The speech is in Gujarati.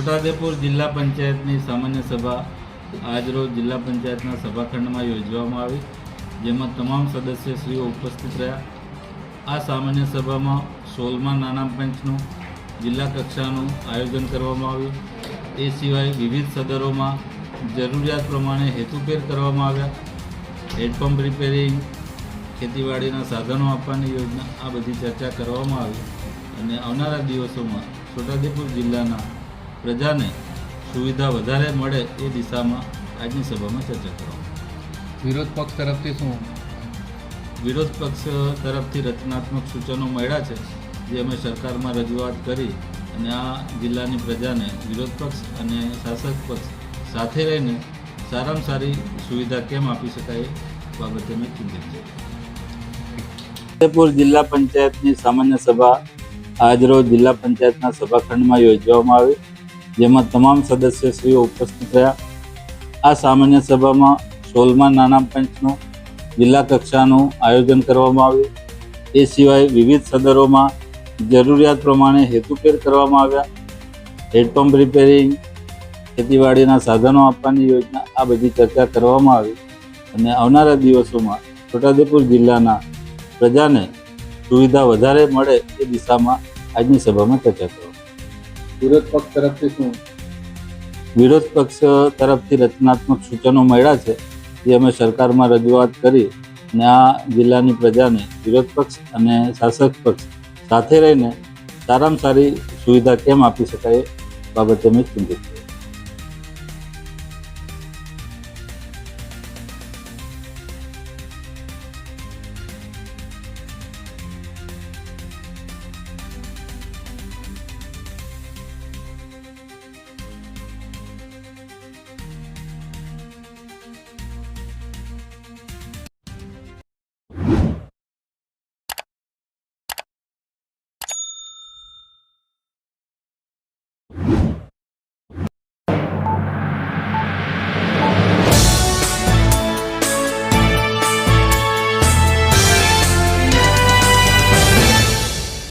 છોટાઉદેપુર જિલ્લા પંચાયતની સામાન્ય સભા આજરોજ જિલ્લા પંચાયતના સભાખંડમાં યોજવામાં આવી, જેમાં તમામ સદસ્યશ્રીઓ ઉપસ્થિત રહ્યા. આ સામાન્ય સભામાં 16મા નાણાં પંચનું જિલ્લા કક્ષાનું આયોજન કરવામાં આવ્યું. એ સિવાય વિવિધ સદરોમાં જરૂરિયાત પ્રમાણે હેતુફેર કરવામાં આવ્યા. હેન્ડપંપ રિપેરિંગ, ખેતીવાડીના સાધનો આપવાની યોજના, આ બધી ચર્ચા કરવામાં આવી અને આવનારા દિવસોમાં છોટાઉદેપુર જિલ્લાના પ્રજાને સુવિધા વધારે મળે એ દિશામાં આજની સભામાં ચર્ચા કરવામાં આવી. વિરોધ પક્ષ તરફથી શું? વિરોધ પક્ષ તરફથી રચનાત્મક સૂચનો મળ્યા છે, જે અમે સરકારમાં રજૂઆત કરી અને આ જિલ્લાની પ્રજાને વિરોધ પક્ષ અને શાસક પક્ષ સાથે રહીને સારામાં સારી સુવિધા કેમ આપી શકાય એ બાબતે અમે ચિંતિત છે. છોટાઉદેપુર જિલ્લા પંચાયતની સામાન્ય સભા આજરોજ જિલ્લા પંચાયતના સભાખંડમાં યોજવામાં આવી, જેમાં તમામ સદસ્યશ્રીઓ ઉપસ્થિત રહ્યા. આ સામાન્ય સભામાં 16મા નાણાં પંચનું જિલ્લા કક્ષાનું આયોજન કરવામાં આવ્યું. એ સિવાય વિવિધ સદરોમાં જરૂરિયાત પ્રમાણે હેતુફેર કરવામાં આવ્યા. હેન્ડપંપ રિપેરિંગ, ખેતીવાડીના સાધનો આપવાની યોજના, આ બધી ચર્ચા કરવામાં આવી અને આવનારા દિવસોમાં છોટાઉદેપુર જિલ્લાના પ્રજાને સુવિધા વધારે મળે એ દિશામાં આજની સભામાં ચર્ચા કરવામાં આવી. વિરોધ પક્ષ તરફથી શું? વિરોધ પક્ષ તરફથી રચનાત્મક સૂચનો મળ્યા છે, જે અમે સરકારમાં રજૂઆત કરી અને આ જિલ્લાની પ્રજાને વિરોધ પક્ષ અને શાસક પક્ષ સાથે રહીને સારામાં સારી સુવિધા કેમ આપી શકાય એ બાબતે અમે ચિંતિત છીએ.